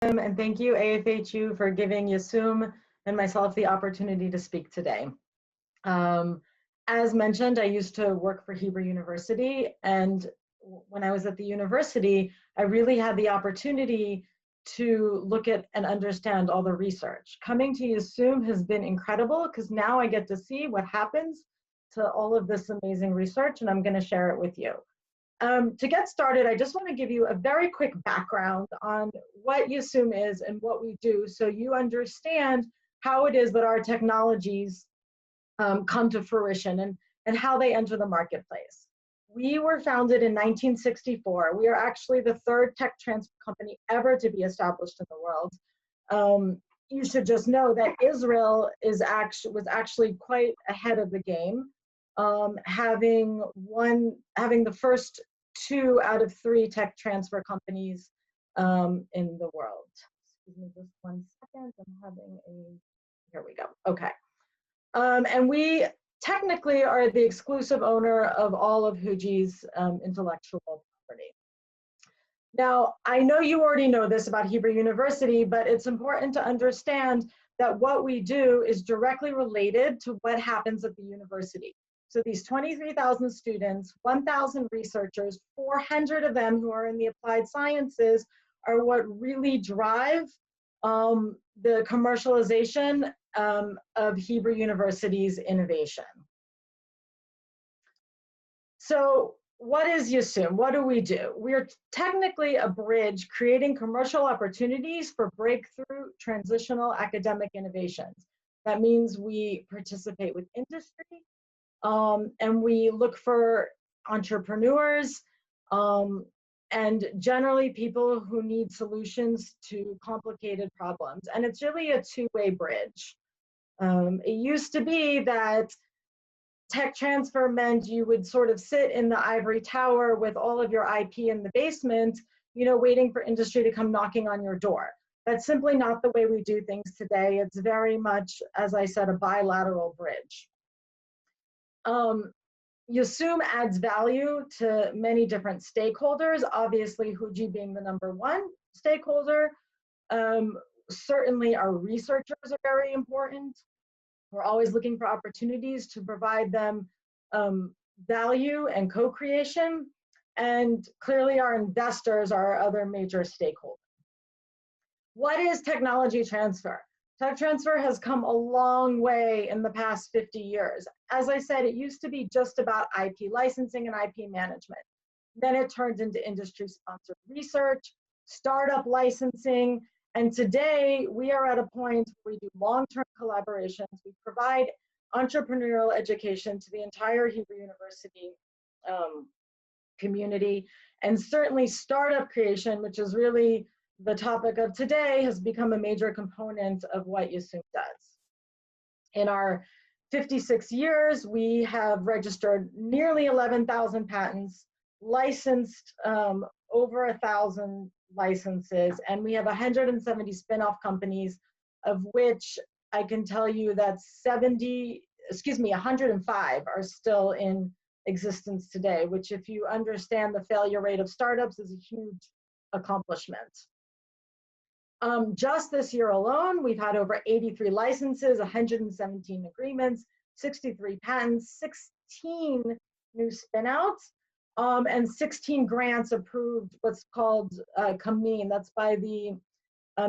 And thank you, AFHU, for giving Yissum and myself the opportunity to speak today. As mentioned, I used to work for Hebrew University, and when I was at the university, I really had the opportunity to look at and understand all the research. Coming to Yissum has been incredible because now I get to see what happens to all of this amazing research, and I'm going to share it with you. To get started, I just want to give you a very quick background on what Yissum is and what we do so you understand how it is that our technologies come to fruition and how they enter the marketplace. We were founded in 1964. We are actually the third tech transfer company ever to be established in the world. You should just know that Israel was actually quite ahead of the game, having the first 2 out of 3 tech transfer companies in the world. Excuse me just 1 second. I'm having here we go. Okay. And we technically are the exclusive owner of all of Huji's intellectual property. Now, I know you already know this about Hebrew University, but it's important to understand that what we do is directly related to what happens at the university. So these 23,000 students, 1,000 researchers, 400 of them who are in the applied sciences are what really drive the commercialization of Hebrew University's innovation. So what is Yissum? What do? We're technically a bridge creating commercial opportunities for breakthrough transitional academic innovations. That means we participate with industry, and we look for entrepreneurs and generally people who need solutions to complicated problems. And it's really a two-way bridge. It used to be that tech transfer meant you would sort of sit in the ivory tower with all of your IP in the basement, you know, waiting for industry to come knocking on your door. That's simply not the way we do things today. It's very much, as I said, a bilateral bridge. Yissum adds value to many different stakeholders, obviously Huji being the #1 stakeholder. Certainly our researchers are very important. We're always looking for opportunities to provide them value and co-creation. And clearly our investors are our other major stakeholders. What is technology transfer? Tech transfer has come a long way in the past 50 years. As I said, it used to be just about IP licensing and IP management. Then it turned into industry-sponsored research, startup licensing, and today we are at a point where we do long-term collaborations. We provide entrepreneurial education to the entire Hebrew University community, and certainly startup creation, which is really the topic of today, has become a major component of what Yissum does. In our 56 years, we have registered nearly 11,000 patents, licensed over 1,000 licenses, and we have 170 spin-off companies, of which I can tell you that 105 are still in existence today, which, if you understand the failure rate of startups, is a huge accomplishment. Just this year alone, we've had over 83 licenses, 117 agreements, 63 patents, 16 new spinouts, and 16 grants approved, what's called Kamin, that's by the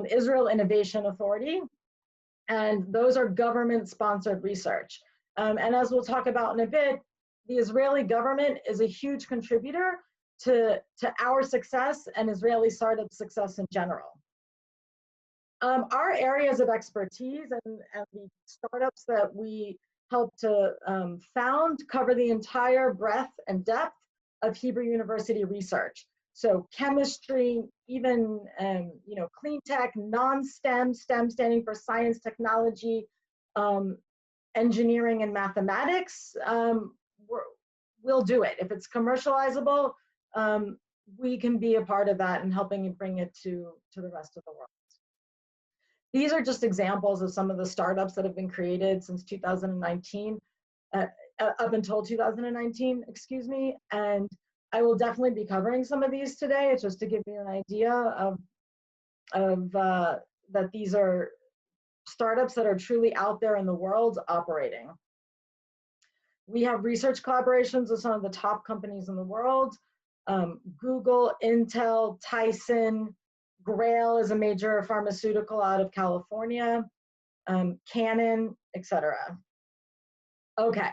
Israel Innovation Authority. And those are government-sponsored research. And as we'll talk about in a bit, the Israeli government is a huge contributor to our success and Israeli startup success in general. Our areas of expertise and the startups that we help to found cover the entire breadth and depth of Hebrew University research. So chemistry, even clean tech, non-STEM, STEM standing for science, technology, engineering, and mathematics. We'll do it. If it's commercializable, we can be a part of that and helping you bring it to the rest of the world. These are just examples of some of the startups that have been created since 2019, up until 2019, excuse me. And I will definitely be covering some of these today, just to give you an idea of that these are startups that are truly out there in the world operating. We have research collaborations with some of the top companies in the world. Google, Intel, Tyson, Grail is a major pharmaceutical out of California, Canon, etc. Okay,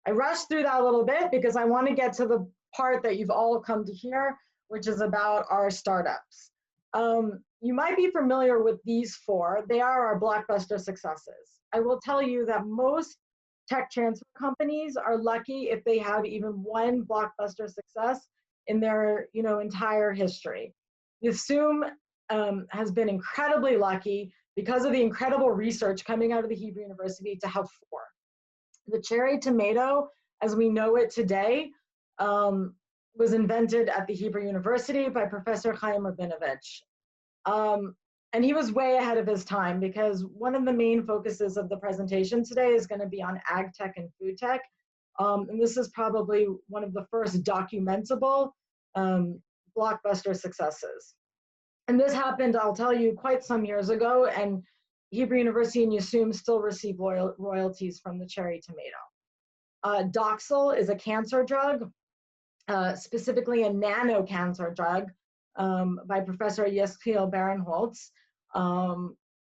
I rushed through that a little bit because I want to get to the part that you've all come to hear, which is about our startups. You might be familiar with these four. They are our blockbuster successes. I will tell you that most tech transfer companies are lucky if they have even one blockbuster success in their entire history. Yissum has been incredibly lucky because of the incredible research coming out of the Hebrew University to have four. The cherry tomato, as we know it today, was invented at the Hebrew University by Professor Chaim Rabinovich. And he was way ahead of his time because one of the main focuses of the presentation today is going to be on ag tech and food tech. And this is probably one of the first documentable blockbuster successes. And this happened, I'll tell you, quite some years ago, and Hebrew University and Yissum still receive royalties from the cherry tomato. Doxil is a cancer drug, specifically a nano-cancer drug, by Professor Yeskiel Barinholtz,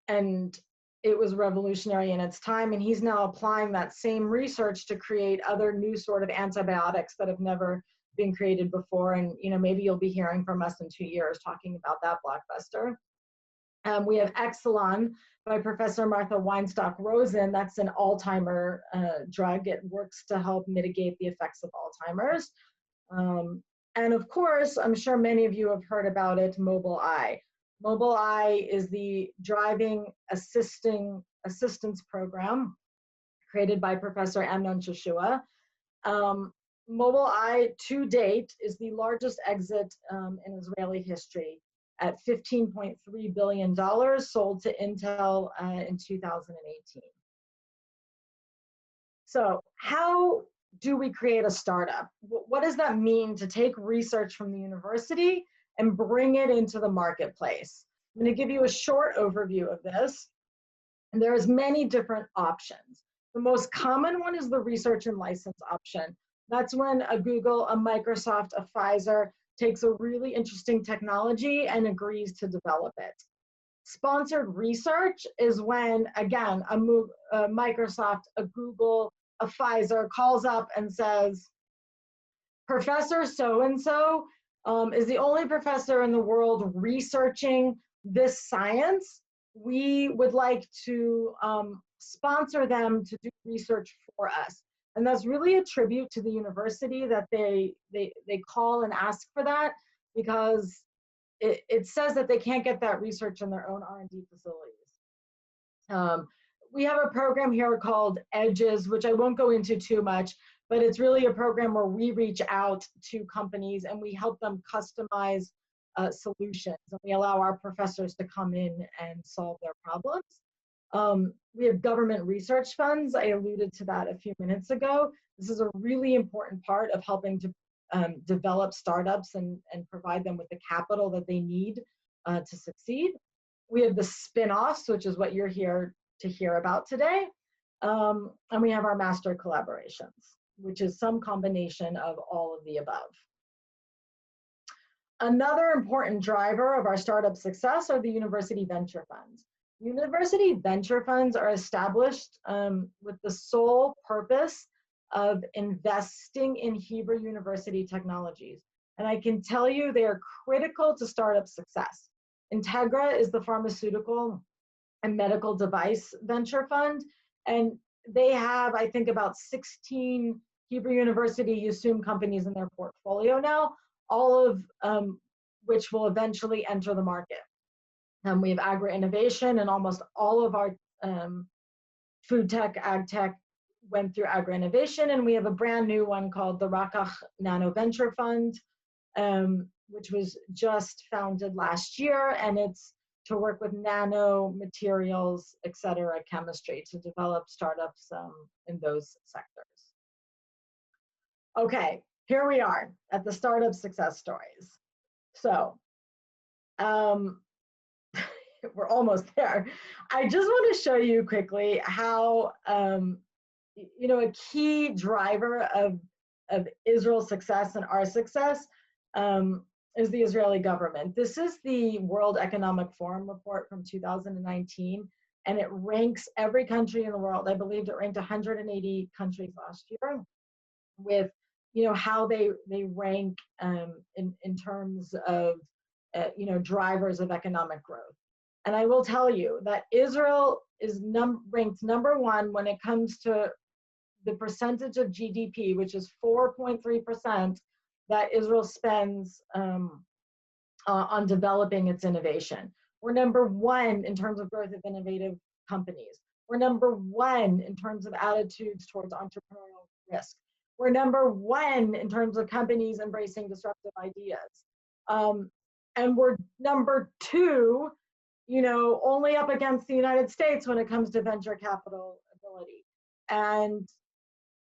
and it was revolutionary in its time, and he's now applying that same research to create other new sort of antibiotics that have never been created before, and maybe you'll be hearing from us in 2 years talking about that blockbuster. We have Exelon by Professor Martha Weinstock-Rosen. That's an Alzheimer drug. It works to help mitigate the effects of Alzheimer's. And of course, I'm sure many of you have heard about it, Mobileye. Mobileye is the driving assistance program created by Professor AMNON Shoshua. Mobileye, to date, is the largest exit in Israeli history at $15.3 billion, sold to Intel in 2018. So how do we create a startup? What does that mean to take research from the university and bring it into the marketplace? I'm going to give you a short overview of this. And there's many different options. The most common one is the research and license option. That's when a Google, a Microsoft, a Pfizer takes a really interesting technology and agrees to develop it. Sponsored research is when, again, a Microsoft, a Google, a Pfizer calls up and says, Professor so-and-so is the only professor in the world researching this science. We would like to sponsor them to do research for us. And that's really a tribute to the university that they call and ask for that, because it says that they can't get that research in their own R&D facilities. We have a program here called EDGES, which I won't go into too much, but it's really a program where we reach out to companies and we help them customize solutions. And we allow our professors to come in and solve their problems. We have government research funds. I alluded to that a few minutes ago. This is a really important part of helping to develop startups and provide them with the capital that they need to succeed. We have the spin-offs, which is what you're here to hear about today. And we have our master collaborations, which is some combination of all of the above. Another important driver of our startup success are the university venture funds. University venture funds are established with the sole purpose of investing in Hebrew University technologies. And I can tell you they are critical to startup success. Integra is the pharmaceutical and medical device venture fund, and they have, I think, about 16 Hebrew University Yissum companies in their portfolio now, all of which will eventually enter the market. We have agri-innovation, and almost all of our food tech, ag tech went through agri-innovation, and we have a brand new one called the Rakach Nano Venture Fund, which was just founded last year, and it's to work with nano materials, et cetera, chemistry to develop startups in those sectors. Okay, here we are at the startup success stories. So we're almost there. I just want to show you quickly how, you know, a key driver of Israel's success and our success is the Israeli government. This is the World Economic Forum report from 2019, and it ranks every country in the world. I believe it ranked 180 countries last year with, you know, how they rank in terms of, you know, drivers of economic growth. And I will tell you that Israel is ranked number one when it comes to the percentage of GDP, which is 4.3%, that Israel spends on developing its innovation. We're number one in terms of growth of innovative companies. We're number one in terms of attitudes towards entrepreneurial risk. We're number one in terms of companies embracing disruptive ideas. And we're number two, you know, only up against the United States when it comes to venture capital ability. And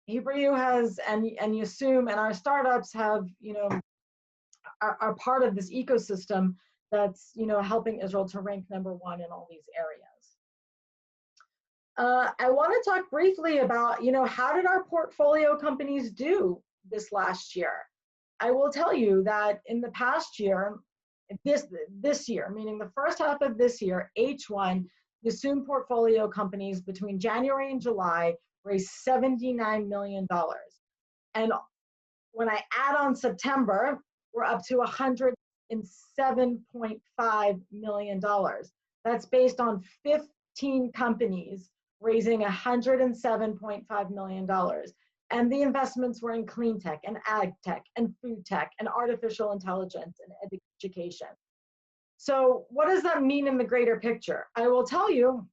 Hebrew has, and Yissum and our startups have, you know, are part of this ecosystem that's, you know, helping Israel to rank number one in all these areas. I want to talk briefly about, you know, how did our portfolio companies do this last year? I will tell you that in the past year, this year, meaning the first half of this year, H1, Yissum portfolio companies between January and July raised $79 million. And when I add on September, we're up to $107.5 million. That's based on 15 companies raising $107.5 million. And the investments were in clean tech and ag tech and food tech and artificial intelligence and education. So what does that mean in the greater picture? I will tell you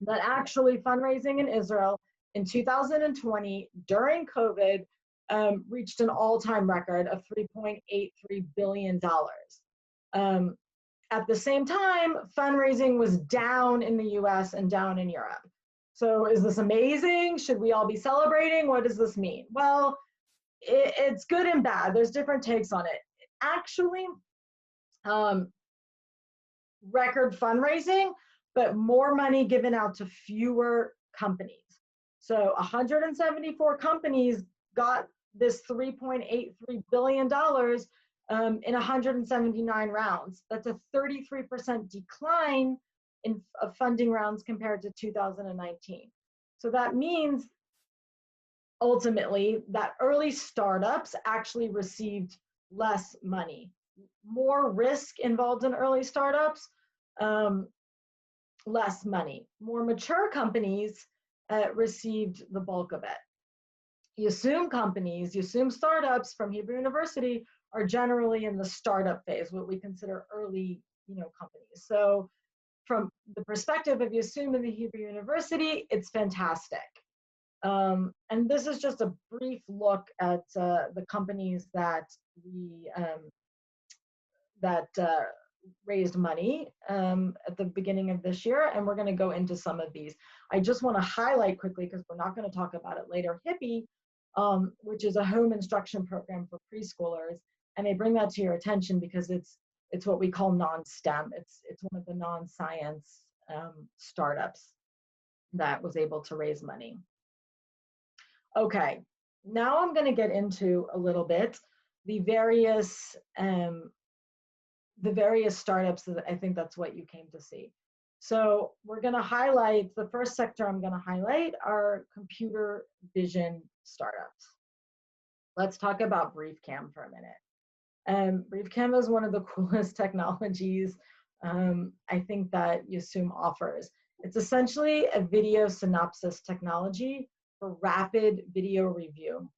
that actually fundraising in Israel in 2020 during COVID reached an all-time record of $3.83 billion. At the same time, fundraising was down in the US and down in Europe. So is this amazing? Should we all be celebrating? What does this mean? Well, it's good and bad. There's different takes on it. Actually, record fundraising, but more money given out to fewer companies. So 174 companies got this $3.83 billion in 179 rounds. That's a 33% decline of funding rounds compared to 2019. So that means ultimately that early startups actually received less money. More risk involved in early startups, less money. More mature companies received the bulk of it. Yissum companies, Yissum startups from Hebrew University are generally in the startup phase, what we consider early, you know, companies. So from the perspective of Yissum and the Hebrew University, it's fantastic. And this is just a brief look at the companies that we raised money at the beginning of this year, and we're going to go into some of these. I just want to highlight quickly, because we're not going to talk about it later, HIPPY, which is a home instruction program for preschoolers, and I bring that to your attention because it's what we call non-STEM. It's one of the non-science startups that was able to raise money. Okay, now I'm going to get into a little bit the various startups that I think that's what you came to see. So we're going to highlight, the first sector I'm going to highlight are computer vision startups. Let's talk about BriefCam for a minute. BriefCam is one of the coolest technologies I think that Yissum offers. It's essentially a video synopsis technology for rapid video review.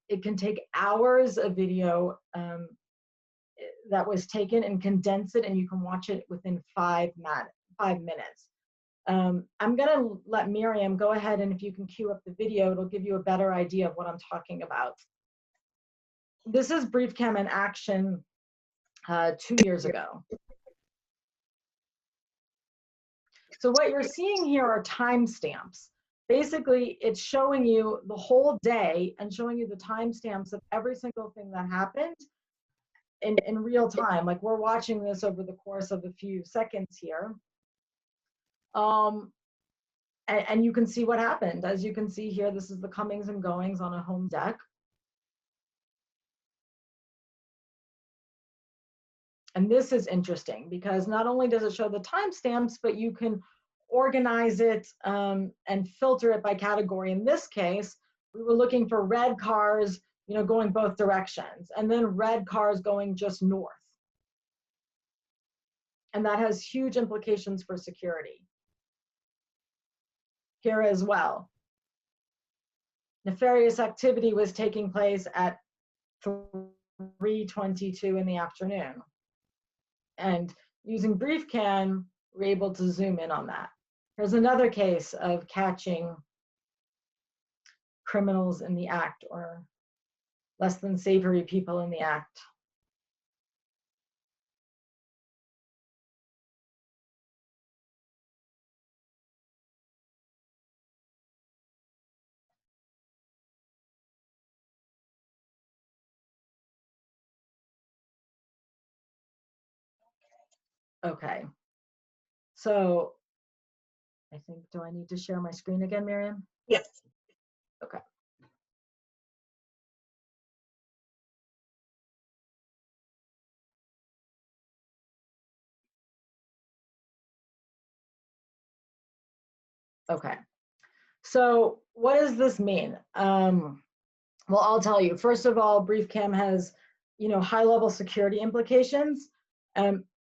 It can take hours of video that was taken and condense it, and you can watch it within 5 minutes. I'm gonna let Miriam go ahead, and if you can cue up the video, it'll give you a better idea of what I'm talking about. This is BriefCam in action 2 years ago. So what you're seeing here are timestamps. Basically, it's showing you the whole day and showing you the timestamps of every single thing that happened in real time. Like we're watching this over the course of a few seconds here. And you can see what happened. As you can see here, this is the comings and goings on a home deck. And this is interesting because not only does it show the timestamps, but you can organize it and filter it by category. In this case, we were looking for red cars, you know, going both directions, and then red cars going just north. And that has huge implications for security. Here as well. Nefarious activity was taking place at 3:22 in the afternoon. And using BriefCam, we're able to zoom in on that. Here's another case of catching criminals in the act, or less than savory people in the act. Okay, so I think, do I need to share my screen again, Miriam? Yes. Okay. Okay, so what does this mean? Well, I'll tell you. First of all, BriefCam has, you know, high-level security implications.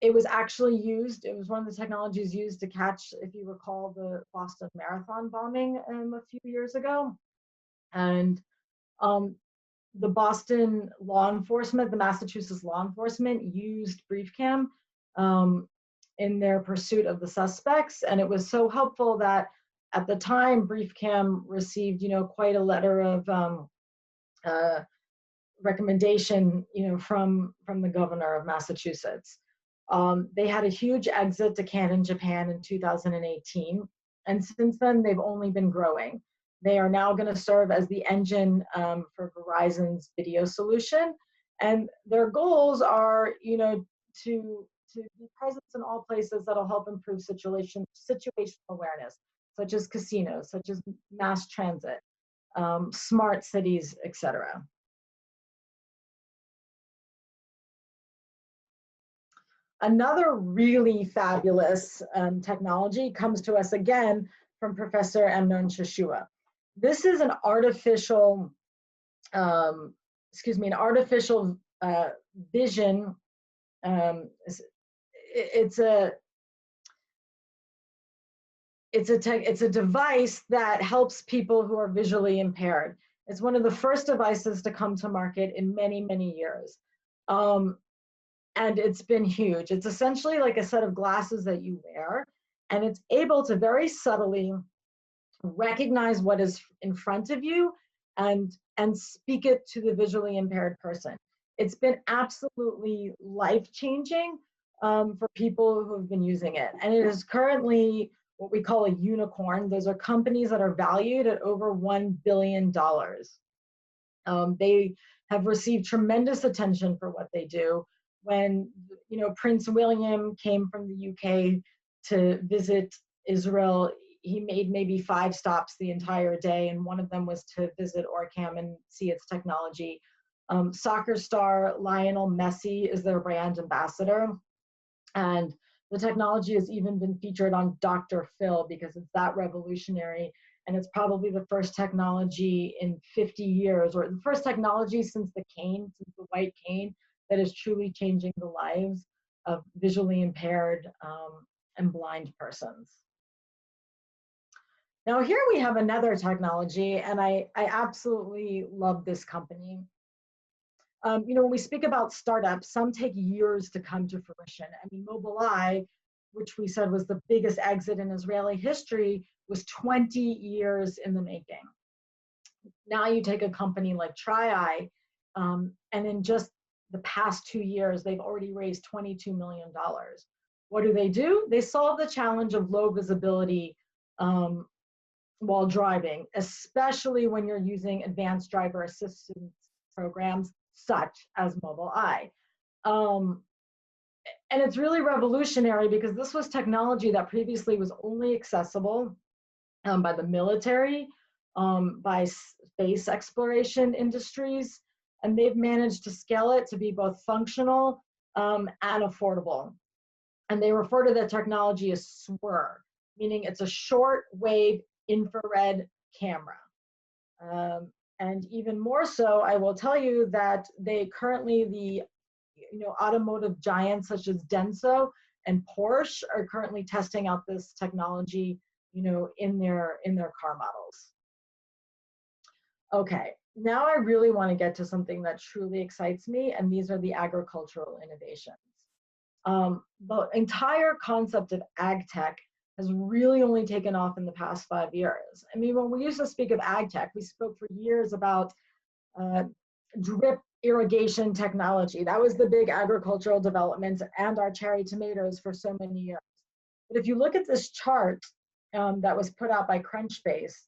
It was actually used, it was one of the technologies used to catch, if you recall, the Boston Marathon bombing a few years ago. And the Boston law enforcement, the Massachusetts law enforcement used BriefCam in their pursuit of the suspects. And it was so helpful that at the time, BriefCam received, you know, quite a letter of recommendation, you know, from the governor of Massachusetts. They had a huge exit to Canon, Japan in 2018. And since then, they've only been growing. They are now going to serve as the engine for Verizon's video solution. And their goals are, you know, to be present in all places that'll help improve situational awareness, such as casinos, such as mass transit, smart cities, etc. Another really fabulous technology comes to us again from Professor AMNON Shoseyov. This is an artificial, an artificial vision. It's a device that helps people who are visually impaired. It's one of the first devices to come to market in many, many years. And it's been huge. It's essentially like a set of glasses that you wear, and it's able to very subtly recognize what is in front of you and speak it to the visually impaired person. It's been absolutely life-changing for people who have been using it. And it is currently what we call a unicorn. Those are companies that are valued at over $1 billion. They have received tremendous attention for what they do. When, you know, Prince William came from the UK to visit Israel, he made maybe 5 stops the entire day, and one of them was to visit ORCAM and see its technology. Soccer star Lionel Messi is their brand ambassador, and the technology has even been featured on Dr. Phil because it's that revolutionary, and it's probably the first technology in 50 years, or the first technology since the white cane, that is truly changing the lives of visually impaired and blind persons. Now here we have another technology, and I absolutely love this company. You know, when we speak about startups, some take years to come to fruition. I mean, Mobileye, which we said was the biggest exit in Israeli history, was 20 years in the making. Now you take a company like TriEye, and in just the past 2 years, they've already raised $22 million. What do? They solve the challenge of low visibility while driving, especially when you're using advanced driver assistance programs such as Mobileye. And it's really revolutionary because this was technology that previously was only accessible by the military, by space exploration industries, and they've managed to scale it to be both functional and affordable. And they refer to the technology as SWIR, meaning it's a short wave infrared camera. And even more so, I will tell you that they currently, the automotive giants such as Denso and Porsche are currently testing out this technology, in their car models. Okay, now I really want to get to something that truly excites me, and these are the agricultural innovations. The entire concept of ag tech has really only taken off in the past 5 years. I mean, when we used to speak of ag tech, we spoke for years about drip irrigation technology. That was the big agricultural development, and our cherry tomatoes for so many years. But if you look at this chart that was put out by Crunchbase,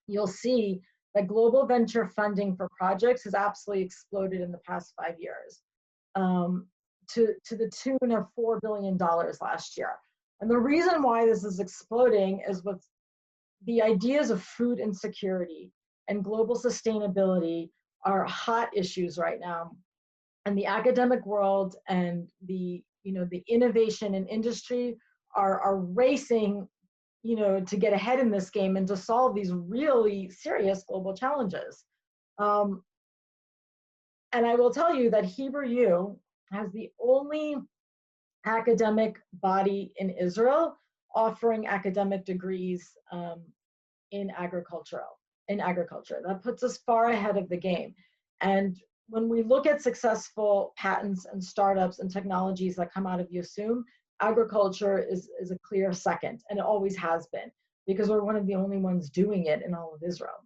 you'll see that global venture funding for projects has absolutely exploded in the past 5 years, to the tune of $4 billion last year. And the reason why this is exploding is with the ideas of food insecurity and global sustainability are hot issues right now. And the academic world and the innovation and industry are racing, to get ahead in this game and to solve these really serious global challenges. And I will tell you that Hebrew U has the only academic body in Israel offering academic degrees in agriculture. That puts us far ahead of the game. And when we look at successful patents and startups and technologies that come out of Yissum, agriculture is a clear second, and it always has been, because we're one of the only ones doing it in all of Israel.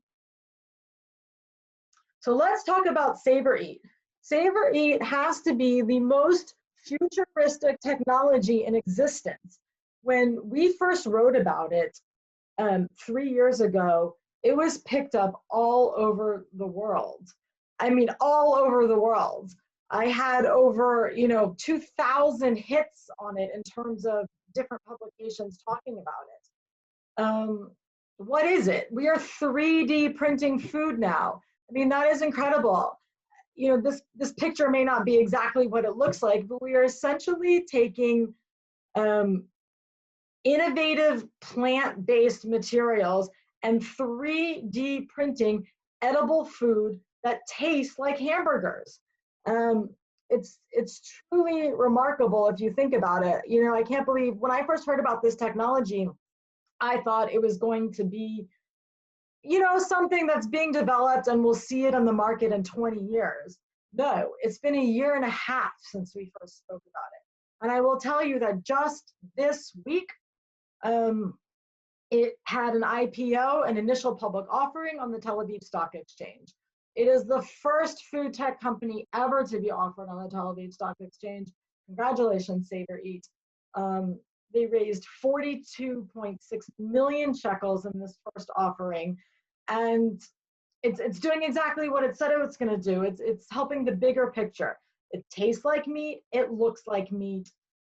So let's talk about Savor Eat. Savor Eat has to be the most futuristic technology in existence. When we first wrote about it 3 years ago, it was picked up all over the world. I mean, all over the world. I had over 2,000 hits on it in terms of different publications talking about it. What is it? We are 3D printing food now. I mean, that is incredible. This picture may not be exactly what it looks like, but we are essentially taking innovative plant-based materials and 3D printing edible food that tastes like hamburgers. It's truly remarkable if you think about it. I can't believe, when I first heard about this technology, I thought it was going to be, something that's being developed and we'll see it on the market in 20 years. No, it's been 1.5 years since we first spoke about it. And I will tell you that just this week, it had an IPO, an initial public offering on the Tel Aviv Stock Exchange. It is the first food tech company ever to be offered on the Tel Aviv Stock Exchange. Congratulations, Savor Eat. They raised 42.6 million shekels in this first offering, and it's doing exactly what it said it was going to do. It's helping the bigger picture. It tastes like meat. It looks like meat.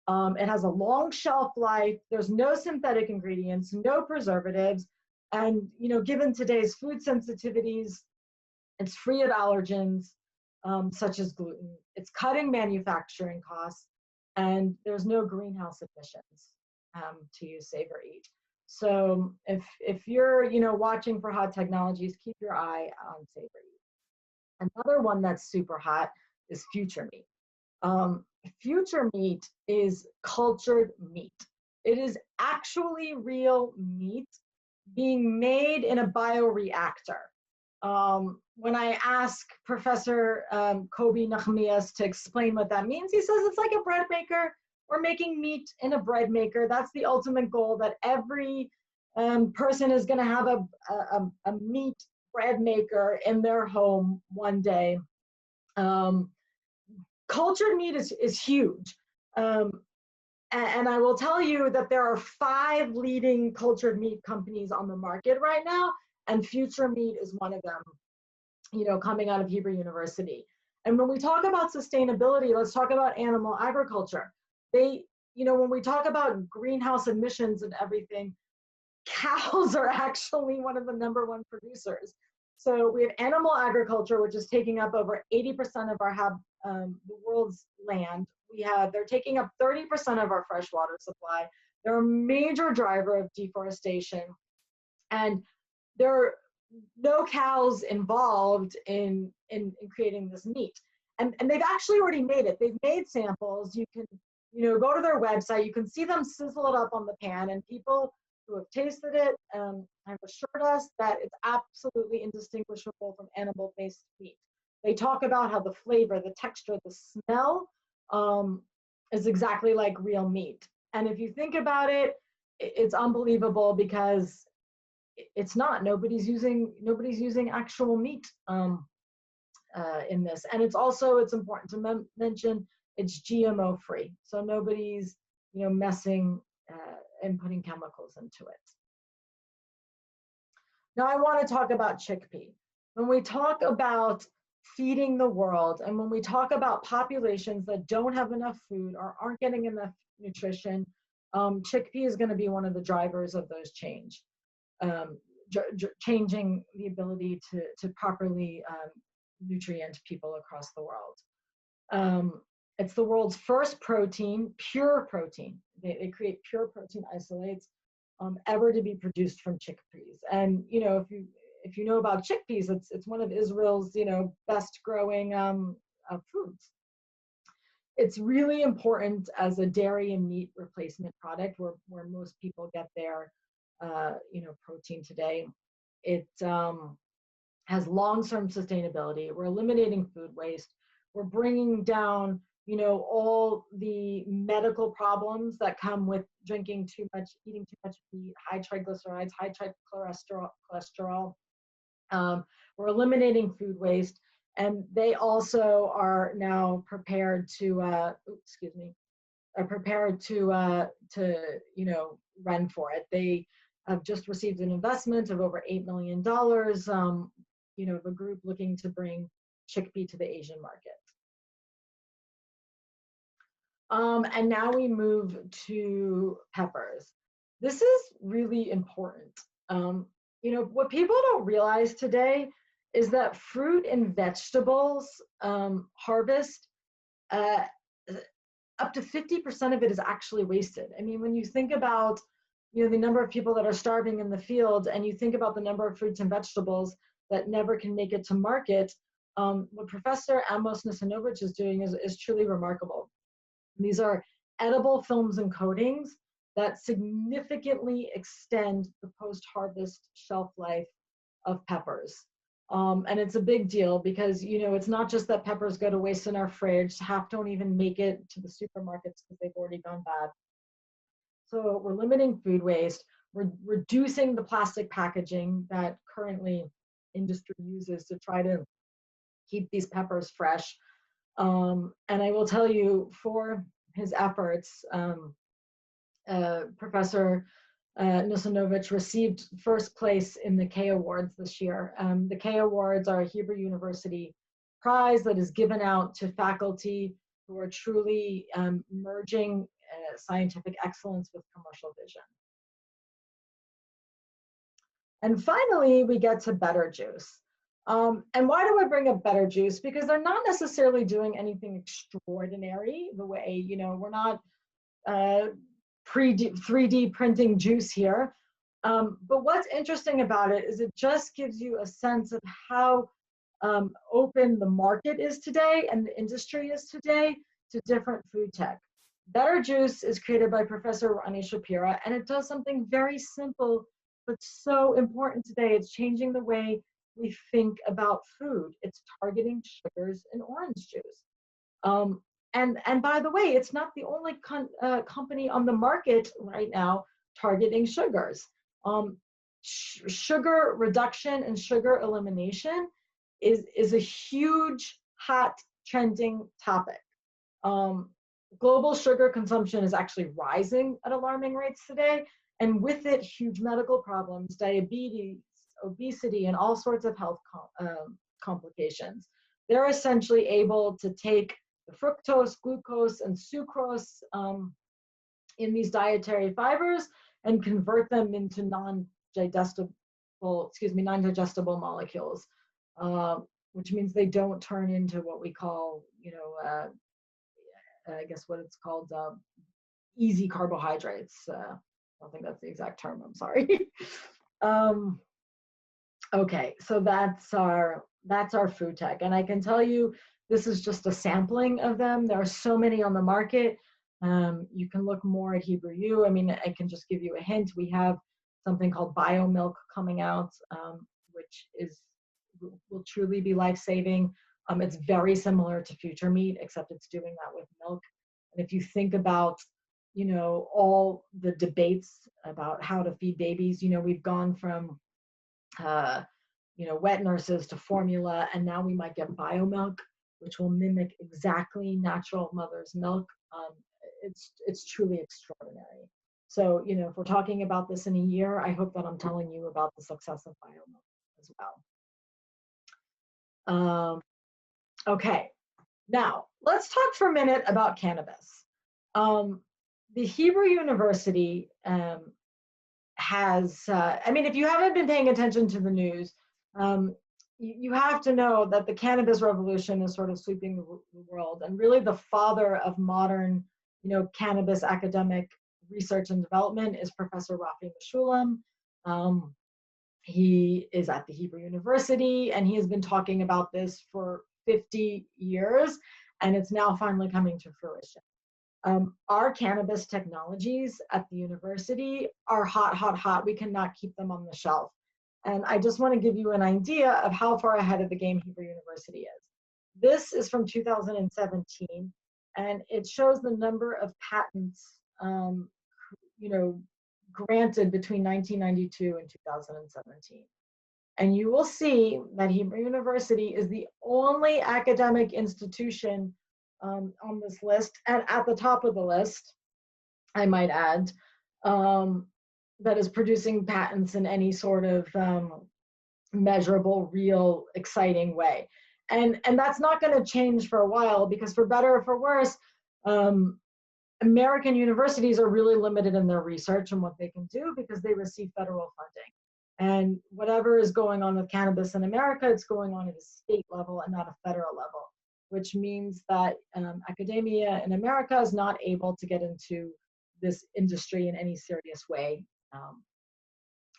It has a long shelf life. There's no synthetic ingredients, no preservatives, and given today's food sensitivities, it's free of allergens such as gluten. It's cutting manufacturing costs, and there's no greenhouse emissions to use Savor Eat. So if you're watching for hot technologies, keep your eye on Savor Eat. Another one that's super hot is Future Meat. Future Meat is cultured meat. It is actually real meat being made in a bioreactor. When I ask Professor Kobi Nachmias to explain what that means, he says it's like a bread maker. We're making meat in a bread maker. That's the ultimate goal, that every person is going to have a meat bread maker in their home one day. Cultured meat is huge. And I will tell you that there are 5 leading cultured meat companies on the market right now, and Future Meat is one of them, coming out of Hebrew University. And when we talk about sustainability, let's talk about animal agriculture. They, when we talk about greenhouse emissions and everything, cows are actually one of the #1 producers. So we have animal agriculture, which is taking up over 80% of the world's land. They're taking up 30% of our freshwater supply. They're a major driver of deforestation. And there are no cows involved in creating this meat. And they've actually already made it. They've made samples. You can, go to their website. You can see them sizzle it up on the pan, and people who have tasted it have assured us that it's absolutely indistinguishable from animal-based meat. They talk about how the flavor, the texture, the smell is exactly like real meat. And if you think about it, it's unbelievable because it's not. Nobody's using actual meat in this. And it's important to mention it's GMO free. So nobody's, messing and putting chemicals into it. Now I want to talk about chickpea. When we talk about feeding the world, and when we talk about populations that don't have enough food or aren't getting enough nutrition, chickpea is going to be one of the drivers of those changing the ability to properly nutrient people across the world. It's the world's first pure protein. They create pure protein isolates ever to be produced from chickpeas. And if you know about chickpeas, it's one of Israel's best growing foods. It's really important as a dairy and meat replacement product where most people get their protein today. It has long-term sustainability. We're eliminating food waste. We're bringing down all the medical problems that come with drinking too much, eating too much meat, high triglycerides, high cholesterol. We're eliminating food waste, and they also are now prepared to, run for it. They have just received an investment of over $8 million. A group looking to bring chickpea to the Asian market. And now we move to peppers. This is really important. What people don't realize today is that fruit and vegetables harvest, up to 50% of it is actually wasted. I mean, when you think about the number of people that are starving in the field, and you think about the number of fruits and vegetables that never can make it to market, what Professor Amos Nisanovich is doing is truly remarkable. These are edible films and coatings that significantly extend the post-harvest shelf life of peppers. And it's a big deal because, it's not just that peppers go to waste in our fridge. Half don't even make it to the supermarkets because they've already gone bad. So we're limiting food waste. We're reducing the plastic packaging that currently industry uses to try to keep these peppers fresh. And I will tell you, for his efforts, Professor Nisanovich received first place in the K Awards this year. The K Awards are a Hebrew University prize that is given out to faculty who are truly merging scientific excellence with commercial vision. And finally, we get to Better Juice. And why do I bring up Better Juice? Because they're not necessarily doing anything extraordinary the way, we're not 3D printing juice here. But what's interesting about it is it just gives you a sense of how open the market is today and the industry is today to different food tech. Better Juice is created by Professor RONY SHAPIR, and it does something very simple but so important today. It's changing the way we think about food. It's targeting sugars in orange juice. And by the way, it's not the only company on the market right now targeting sugars. Sugar reduction and sugar elimination is a huge, hot, trending topic. Global sugar consumption is actually rising at alarming rates today, and with it, huge medical problems, diabetes, obesity, and all sorts of health complications. they're essentially able to take the fructose, glucose, and sucrose in these dietary fibers and convert them into non-digestible molecules, which means they don't turn into what we call, I guess what it's called, easy carbohydrates. I don't think that's the exact term, I'm sorry. Okay, so that's our food tech. And I can tell you, this is just a sampling of them. There are so many on the market. You can look more at Hebrew U. I mean, I can just give you a hint. We have something called biomilk coming out, which will truly be life-saving. It's very similar to Future Meat, except it's doing that with milk. And if you think about, all the debates about how to feed babies, we've gone from, wet nurses to formula, and now we might get biomilk, which will mimic exactly natural mother's milk. It's truly extraordinary. So, if we're talking about this in a year, I hope that I'm telling you about the success of biomilk as well. Okay, now let's talk for a minute about cannabis. The Hebrew University has, if you haven't been paying attention to the news, you have to know that the cannabis revolution is sort of sweeping the world, and really the father of modern, cannabis academic research and development is Professor Rafi Meshulam. He is at the Hebrew University, and he has been talking about this for 50 years, and it's now finally coming to fruition. Our cannabis technologies at the university are hot, hot, hot. We cannot keep them on the shelf. And I just want to give you an idea of how far ahead of the game Hebrew University is. This is from 2017, and it shows the number of patents, granted between 1992 and 2017. And you will see that Hebrew University is the only academic institution on this list, and at the top of the list, I might add, that is producing patents in any sort of measurable, real, exciting way. And that's not going to change for a while, because for better or for worse, American universities are really limited in their research and what they can do because they receive federal funding. And whatever is going on with cannabis in America, it's going on at a state level and not a federal level, which means that academia in America is not able to get into this industry in any serious way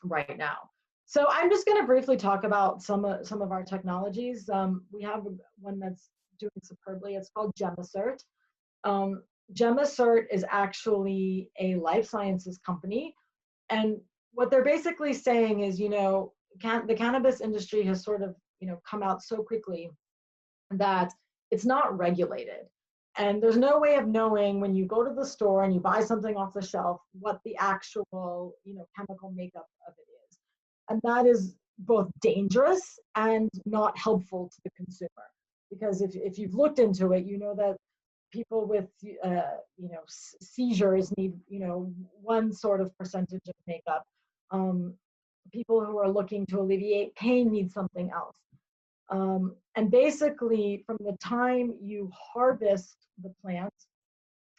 right now. So I'm just going to briefly talk about some of our technologies. We have one that's doing superbly. It's called GEMMACERT. GEMMACERT is actually a life sciences company, and what they're basically saying is, the cannabis industry has sort of, come out so quickly that it's not regulated. And there's no way of knowing when you go to the store and you buy something off the shelf, what the actual, chemical makeup of it is. And that is both dangerous and not helpful to the consumer. Because if you've looked into it, you know that people with, seizures need, one sort of percentage of makeup. People who are looking to alleviate pain need something else. And basically, from the time you harvest the plant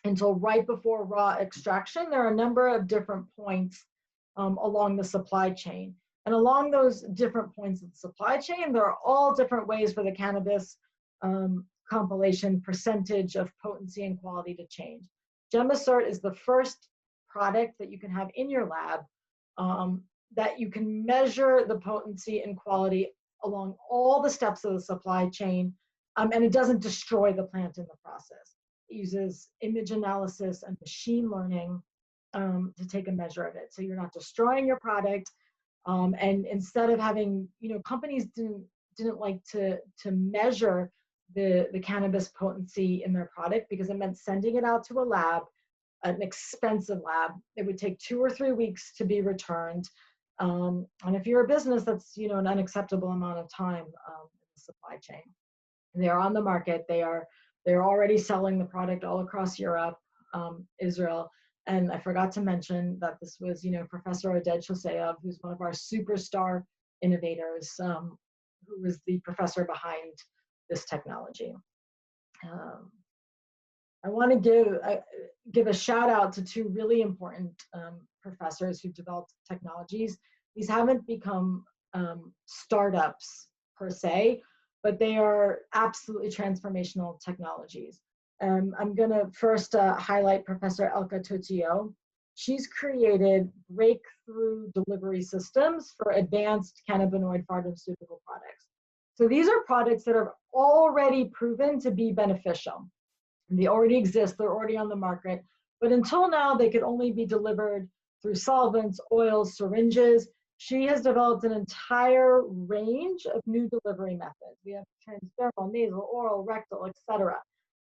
until right before raw extraction, there are a number of different points along the supply chain. And along those different points of the supply chain, there are all different ways for the cannabis compilation percentage of potency and quality to change. GEMMACERT is the first product that you can have in your lab that you can measure the potency and quality along all the steps of the supply chain, and it doesn't destroy the plant in the process. It uses image analysis and machine learning to take a measure of it. So you're not destroying your product, and instead of having, companies didn't like to measure the cannabis potency in their product because it meant sending it out to a lab, an expensive lab. It would take 2 or 3 weeks to be returned. And if you're a business, that's, an unacceptable amount of time in the supply chain. And they are on the market. They're already selling the product all across Europe, Israel. And I forgot to mention that this was, Professor Oded Shoseyov, who's one of our superstar innovators, who was the professor behind this technology. I want to give a shout out to two really important professors who developed technologies. These haven't become startups per se, but they are absolutely transformational technologies. I'm going to first highlight Professor Elka Totio. She's created breakthrough delivery systems for advanced cannabinoid pharmaceutical products. So these are products that are already proven to be beneficial. They already exist, they're already on the market, but until now they could only be delivered through solvents, oils, syringes. She has developed an entire range of new delivery methods. We have transdermal, nasal, oral, rectal, etc.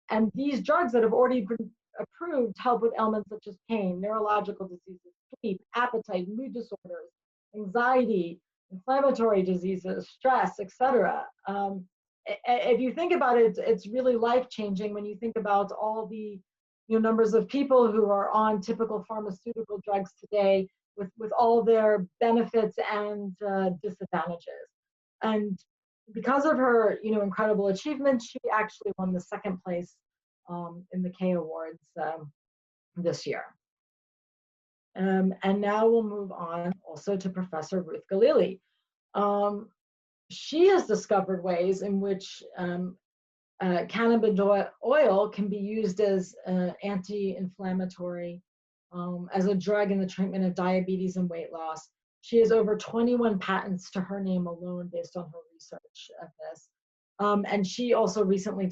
And these drugs that have already been approved help with ailments such as pain, neurological diseases, sleep, appetite, mood disorders, anxiety, inflammatory diseases, stress, etc. If you think about it, it's really life-changing when you think about all the numbers of people who are on typical pharmaceutical drugs today with all their benefits and disadvantages. And because of her incredible achievements, she actually won the second place in the K Awards this year. And now we'll move on also to Professor Ruth Gallily. She has discovered ways in which cannabis oil can be used as anti-inflammatory, as a drug in the treatment of diabetes and weight loss. She has over 21 patents to her name alone based on her research of this. And she also recently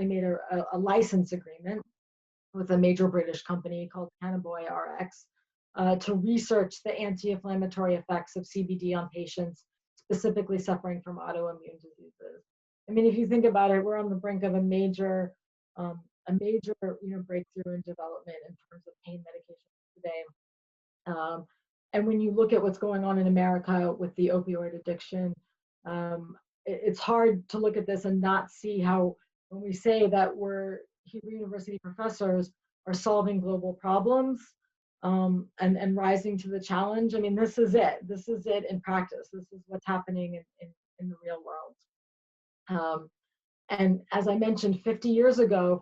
made a license agreement with a major British company called Cannabis RX to research the anti-inflammatory effects of CBD on patients specifically suffering from autoimmune diseases. I mean, if you think about it, we're on the brink of a major breakthrough in development in terms of pain medications today. And when you look at what's going on in America with the opioid addiction, it's hard to look at this and not see how, when we say that we're Hebrew University professors are solving global problems and rising to the challenge. I mean, this is it. This is it in practice. This is what's happening in the real world. And as I mentioned, 40 years ago,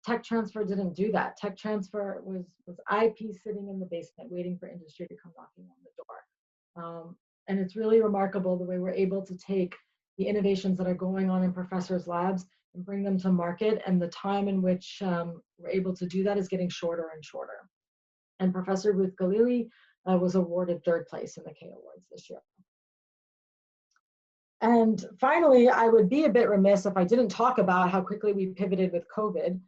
tech transfer didn't do that. Tech transfer was IP sitting in the basement waiting for industry to come knocking on the door. And it's really remarkable the way we're able to take the innovations that are going on in professors' labs and bring them to market, and the time in which we're able to do that is getting shorter and shorter. And Professor Ruth Gallily was awarded 3rd place in the K Awards this year. And finally, I would be a bit remiss if I didn't talk about how quickly we pivoted with COVID.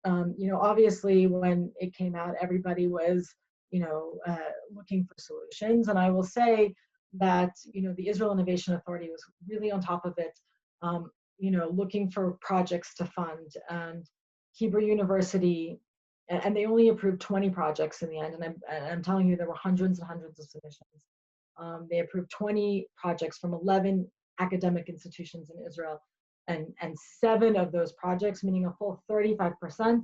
Obviously, when it came out, everybody was, looking for solutions. And I will say that, the Israel Innovation Authority was really on top of it, looking for projects to fund. And Hebrew University, and they only approved 20 projects in the end. And I'm telling you, there were hundreds and hundreds of submissions. They approved 20 projects from 11 academic institutions in Israel, and 7 of those projects, meaning a full 35%,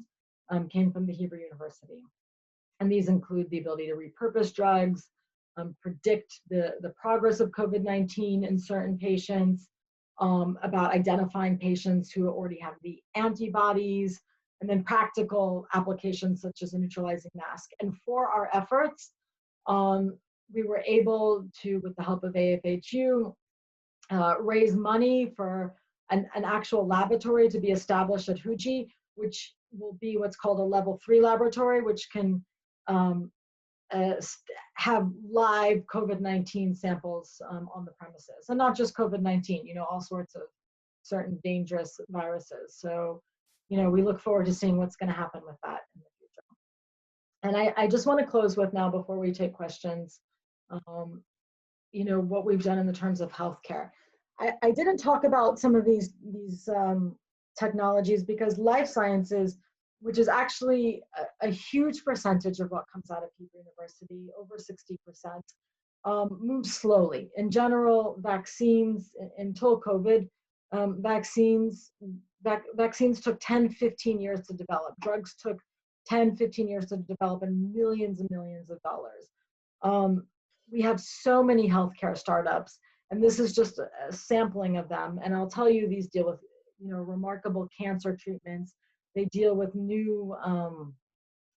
came from the Hebrew University. And these include the ability to repurpose drugs, predict the progress of COVID-19 in certain patients, about identifying patients who already have the antibodies, and then practical applications such as a neutralizing mask. And for our efforts, we were able to, with the help of AFHU, raise money for an actual laboratory to be established at Huji, which will be what's called a level 3 laboratory, which can have live COVID-19 samples on the premises. And not just COVID-19, all sorts of certain dangerous viruses. So, we look forward to seeing what's going to happen with that in the future. And I just want to close with now, before we take questions, what we've done in the terms of healthcare. I didn't talk about some of these technologies because life sciences, which is actually a huge percentage of what comes out of Hebrew University, over 60%, moves slowly. In general, vaccines, until COVID, vaccines took 10, 15 years to develop. Drugs took 10, 15 years to develop, and millions and millions of dollars. We have so many healthcare startups, And this is just a sampling of them. And I'll tell you, these deal with, you know, remarkable cancer treatments. They deal with new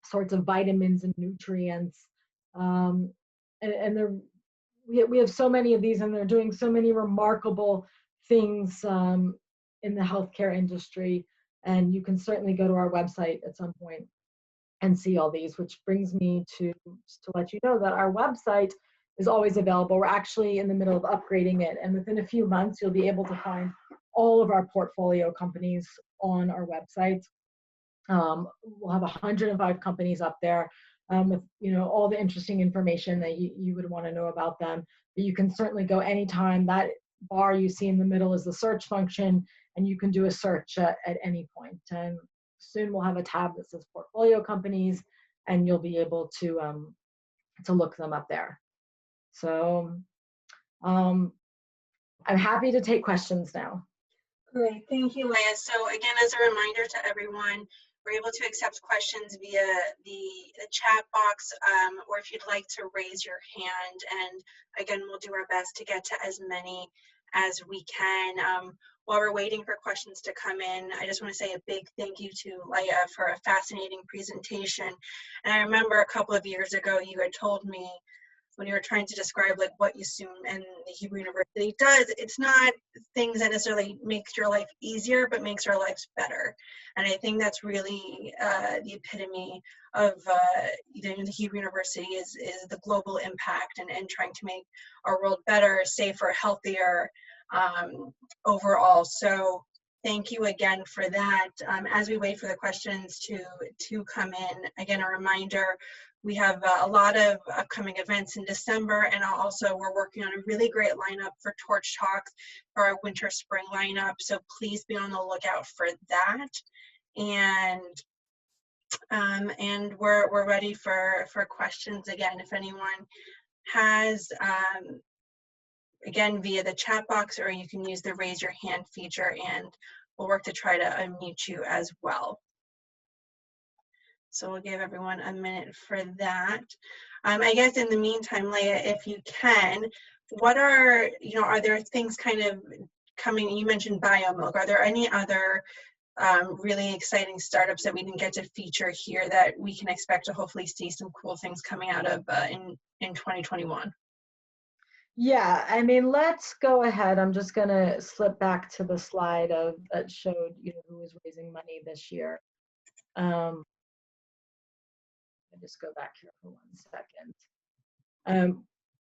sorts of vitamins and nutrients. And they're, we have so many of these, and they're doing so many remarkable things in the healthcare industry. And you can certainly go to our website at some point and see all these, which brings me to let you know that our website is always available. We're actually in the middle of upgrading it, and within a few months you'll be able to find all of our portfolio companies on our website. We'll have 105 companies up there with, you know, all the interesting information that you would want to know about them. But you can certainly go anytime. That bar you see in the middle is the search function, and you can do a search at any point. And soon we'll have a tab that says portfolio companies, and you'll be able to look them up there. So I'm happy to take questions now. Great, thank you, Leah. So again, as a reminder to everyone, we're able to accept questions via the chat box, or if you'd like to raise your hand. And again, we'll do our best to get to as many as we can. While we're waiting for questions to come in, I just want to say a big thank you to Leah for a fascinating presentation. And I remember a couple of years ago, you had told me, when you were trying to describe like what Yissum and the Hebrew University does, it's not things that necessarily makes your life easier, but makes our lives better. And I think that's really the epitome of the Hebrew University is the global impact and trying to make our world better, safer, healthier overall. So thank you again for that. As we wait for the questions to come in, again, a reminder, we have a lot of upcoming events in December, and also we're working on a really great lineup for Torch Talks for our winter spring lineup. So please be on the lookout for that. And we're ready for questions again. If anyone has, again, via the chat box, or you can use the raise your hand feature, and we'll work to try to unmute you as well. So we'll give everyone a minute for that. I guess in the meantime, Leah, if you can, what are, are there things kind of coming? You mentioned biomilk. Are there any other really exciting startups that we didn't get to feature here that we can expect to hopefully see some cool things coming out of in 2021? Yeah, I mean, let's go ahead. I'm just going to slip back to the slide that showed, who was raising money this year. Just go back here for 1 second.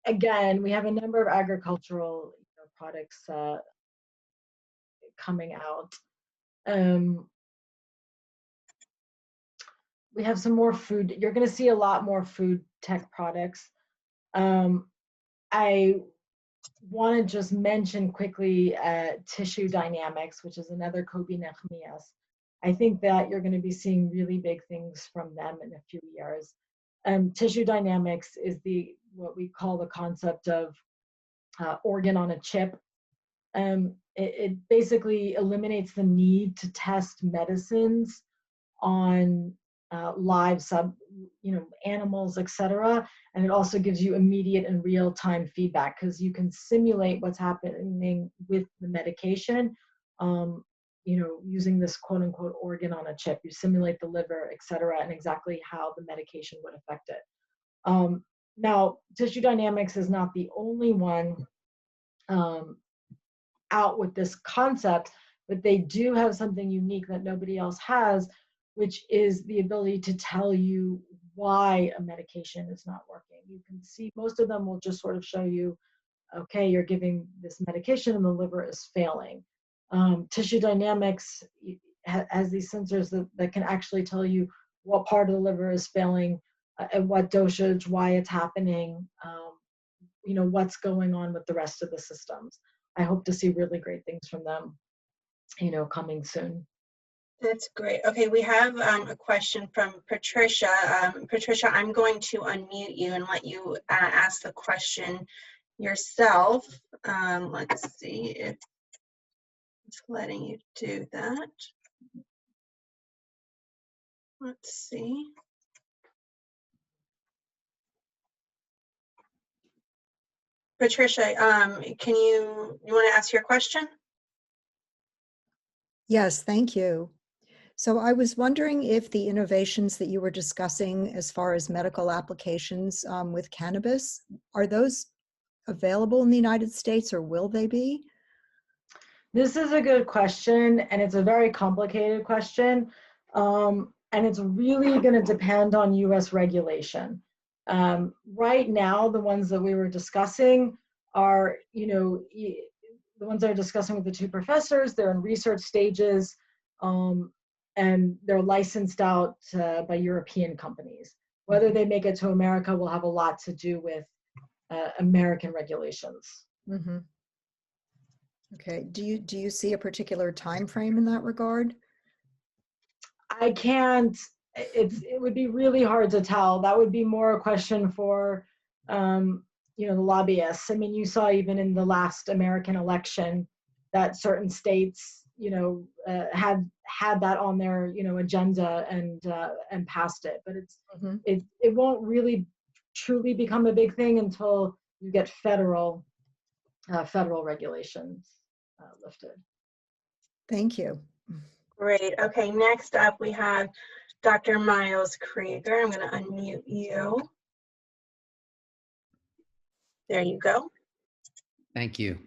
Again, we have a number of agricultural products coming out. We have some more food. You're going to see a lot more food tech products. I want to just mention quickly Tissue Dynamics, which is another Kobe NAHMI. I think that you're going to be seeing really big things from them in a few years. Tissue Dynamics is what we call the concept of organ on a chip. It basically eliminates the need to test medicines on live animals, etc. And it also gives you immediate and real-time feedback, because you can simulate what's happening with the medication. Using this quote-unquote organ on a chip, you simulate the liver, etc., and exactly how the medication would affect it. Now, Tissue Dynamics is not the only one out with this concept, but they do have something unique that nobody else has, which is the ability to tell you why a medication is not working. You can see most of them will just sort of show you, okay, you're giving this medication and the liver is failing. Tissue Dynamics has these sensors that can actually tell you what part of the liver is failing, at what dosage, why it's happening, what's going on with the rest of the systems. I hope to see really great things from them, coming soon. That's great. Okay, we have a question from Patricia. Patricia, I'm going to unmute you and let you ask the question yourself. Let's see if it's letting you do that. Let's see. Patricia, you want to ask your question? Yes, thank you. So I was wondering if the innovations that you were discussing as far as medical applications with cannabis, are those available in the United States or will they be? This is a good question, and it's a very complicated question. And it's really going to depend on US regulation. Right now, the ones that we were discussing are, the ones that are discussing with the two professors, they're in research stages, and they're licensed out by European companies. Whether they make it to America will have a lot to do with American regulations. Mm-hmm. Okay. Do you see a particular time frame in that regard? I can't. It would be really hard to tell. That would be more a question for, the lobbyists. I mean, you saw even in the last American election that certain states, had that on their, agenda and passed it. But it won't really truly become a big thing until you get federal regulations lifted. Thank you. Great. Okay, next up we have Dr. Miles Krieger. I'm going to unmute you. There you go. Thank you.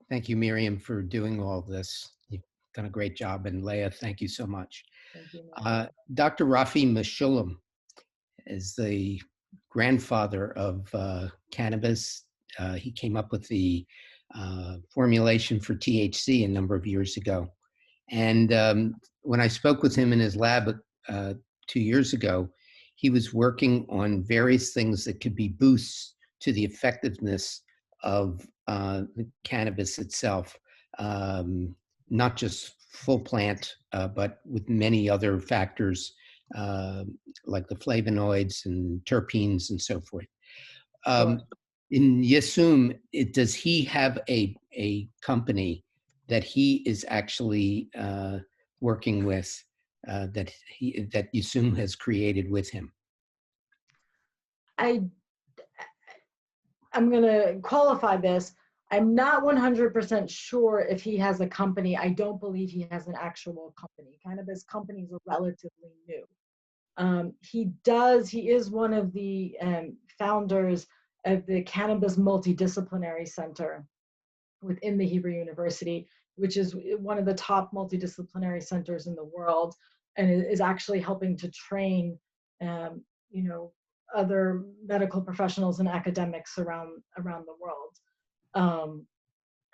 Thank you, Miriam, for doing all this. You've done a great job. And Leah, thank you so much. Thank you, Dr. Rafi Meshulam is the grandfather of cannabis. He came up with the formulation for THC a number of years ago. And when I spoke with him in his lab 2 years ago, he was working on various things that could be boosts to the effectiveness of the cannabis itself, not just full plant, but with many other factors like the flavonoids and terpenes and so forth. In Yissum, does he have a company that he is actually working with that Yissum has created with him? I'm going to qualify this. I'm not 100% sure if he has a company. I don't believe he has an actual company. Cannabis companies are relatively new. He is one of the founders of the Cannabis Multidisciplinary Center within the Hebrew University, which is one of the top multidisciplinary centers in the world, and is actually helping to train, other medical professionals and academics around the world.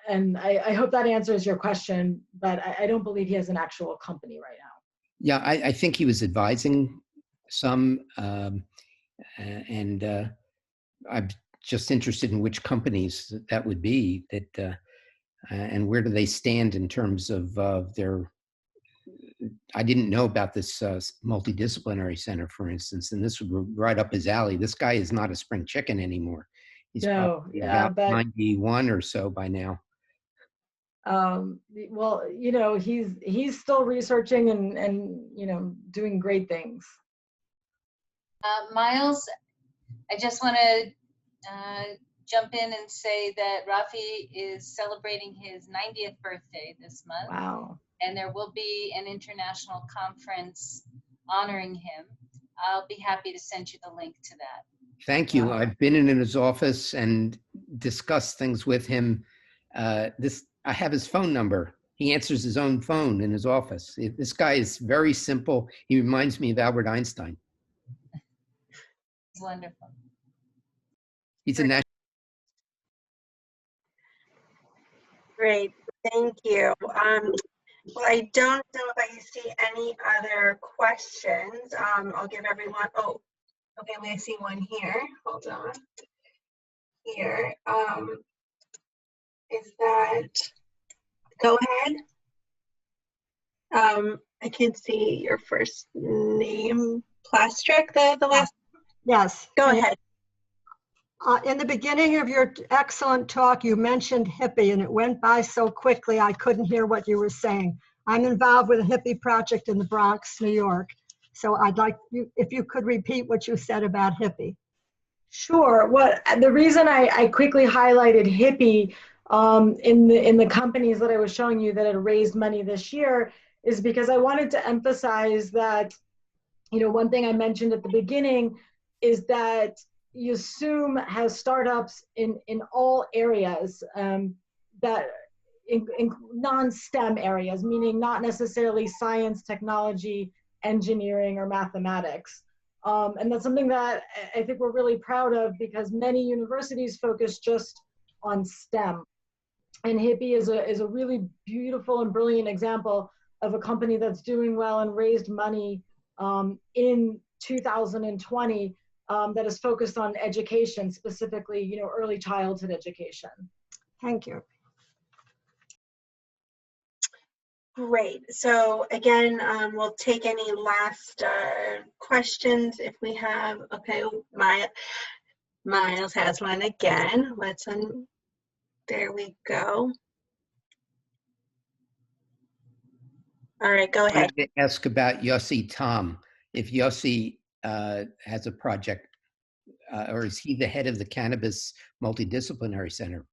And I hope that answers your question, but I don't believe he has an actual company right now. Yeah, I think he was advising some, and I'm just interested in which companies that would be, and where do they stand in terms of their. I didn't know about this multidisciplinary center, for instance, and this would be right up his alley. This guy is not a spring chicken anymore. He's probably about 91 or so by now. Well, he's still researching and doing great things. Miles, I just want to jump in and say that Rafi is celebrating his 90th birthday this month. Wow. And there will be an international conference honoring him. I'll be happy to send you the link to that. Thank you. Wow. I've been in his office and discussed things with him. I have his phone number. He answers his own phone in his office. This guy is very simple. He reminds me of Albert Einstein. It's wonderful. He's a national. Great, thank you. Well, I don't know if I see any other questions. I'll give everyone, oh, okay, I see one here. Hold on. Here. Is that, go ahead. I can see your first name, Plastric, the last. Yes. Go ahead. In the beginning of your excellent talk, you mentioned hippie, and it went by so quickly I couldn't hear what you were saying. I'm involved with a hippie project in the Bronx, New York. So I'd like you, if you could repeat what you said about hippie. Sure. The reason I quickly highlighted hippie in the companies that I was showing you that had raised money this year is because I wanted to emphasize that, you know, one thing I mentioned at the beginning is that Yissum has startups in all areas that in non-STEM areas, meaning not necessarily science, technology, engineering, or mathematics. And that's something that I think we're really proud of because many universities focus just on STEM. And Hippie is a really beautiful and brilliant example of a company that's doing well and raised money in 2020 that is focused on education, specifically, you know, early childhood education. Thank you. Great. So again, we'll take any last questions if we have. Okay, Miles has one again. There we go. All right, go I ahead. wanted to ask about Yossi Tom. If Yossi has a project, or is he the head of the Cannabis Multidisciplinary Center?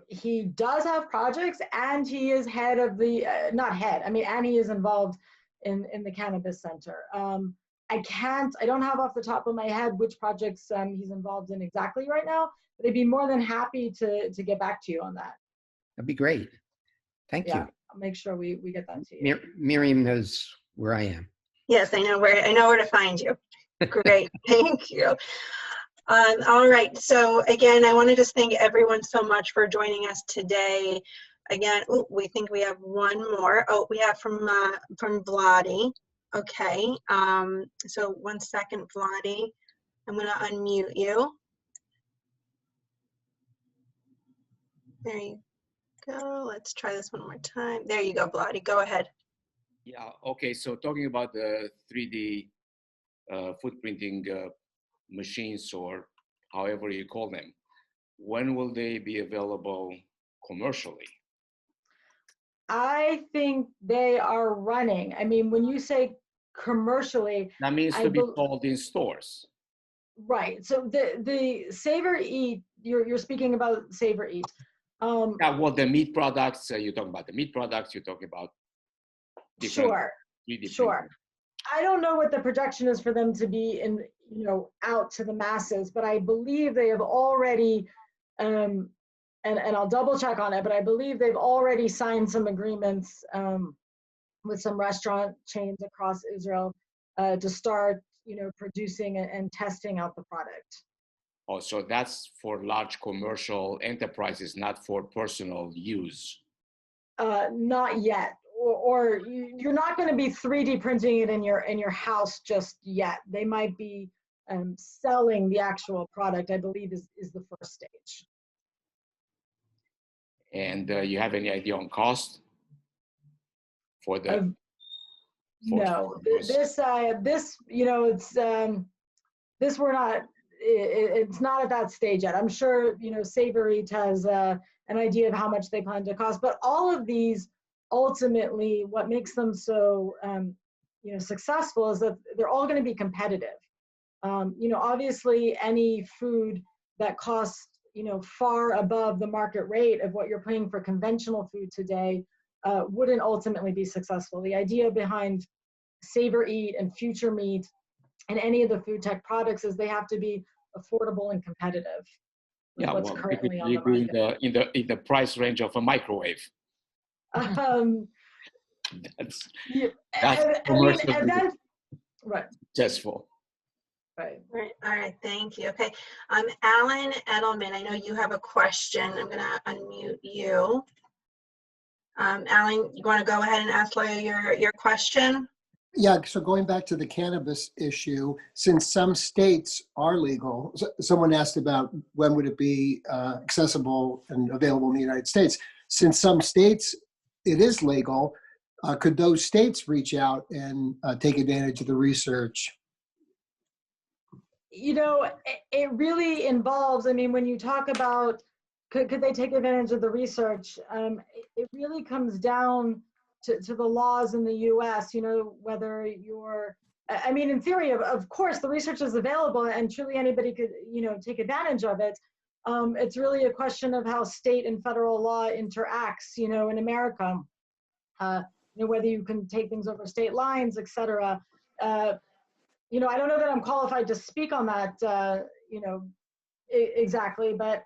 He does have projects, and he is head of the, not head, I mean, and he is involved in the Cannabis Center. I don't have off the top of my head which projects he's involved in exactly right now, but I'd be more than happy to get back to you on that. That'd be great. Thank you. I'll make sure we get that to you. Miriam knows where I am. Yes, I know where to find you. Great, thank you. All right, so again, I want to just thank everyone so much for joining us today. Again, we think we have one more. Oh, we have from Vladi. Okay, so 1 second, Vladi. I'm going to unmute you. There you go. Let's try this one more time. There you go, Vladi. Go ahead. Yeah, okay, so talking about the 3D footprinting machines, or however you call them, when will they be available commercially? I think they are running. I mean, when you say commercially, That means to be sold in stores. Right. So the Savor Eat, you're speaking about Savor Eat. Yeah, well, the meat products, you're talking about the meat products, you're talking about different. Sure. I don't know what the projection is for them to be in, you know, out to the masses, but I believe they have already, and I'll double check on it, but I believe they've already signed some agreements with some restaurant chains across Israel to start, you know, producing and testing out the product. Oh, so that's for large commercial enterprises, not for personal use. Not yet. Or you're not going to be 3D printing it in your house just yet. They might be selling the actual product, I believe is the first stage. And you have any idea on cost for the? No, this you know, it's this we're not. It's not at that stage yet. I'm sure, you know, Savor Eat has an idea of how much they plan to cost, but all of these, ultimately, what makes them so, you know, successful is that they're all going to be competitive. You know, obviously, any food that costs, you know, far above the market rate of what you're paying for conventional food today wouldn't ultimately be successful. The idea behind Savor Eat and Future Meat and any of the food tech products is they have to be affordable and competitive. Yeah, what's well, currently on the market. in the price range of a microwave. That's commercial. Right. Successful. Right. All right. Thank you. Okay. Alan Edelman, I know you have a question. I'm going to unmute you. Alan, you want to go ahead and ask Leah your question? Yeah, so going back to the cannabis issue, since some states are legal, someone asked about when would it be accessible and available in the United States. Since some states it is legal, could those states reach out and take advantage of the research? You know, it really involves, I mean, when you talk about could they take advantage of the research, it really comes down to the laws in the US, you know, whether you're I mean, in theory, of course, the research is available and truly anybody could, take advantage of it. It's really a question of how state and federal law interacts, in America. Whether you can take things over state lines, et cetera. I don't know that I'm qualified to speak on that, exactly, but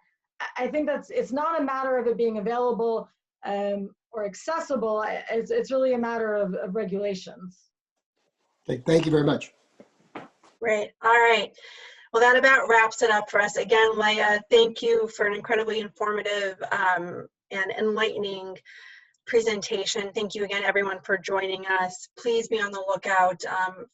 I think it's not a matter of it being available or accessible. It's really a matter of regulations. Okay, thank you very much. Great. All right. Well, that about wraps it up for us. Again, Leah, thank you for an incredibly informative and enlightening presentation. Thank you again, everyone, for joining us. Please be on the lookout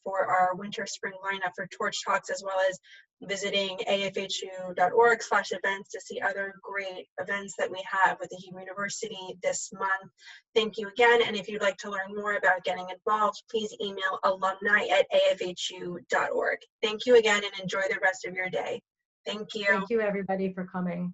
for our winter spring lineup for Torch Talks, as well as visiting afhu.org/events to see other great events that we have with the Hebrew University this month. Thank you again. And if you'd like to learn more about getting involved, please email alumni@afhu.org. Thank you again and enjoy the rest of your day. Thank you. Thank you, everybody, for coming.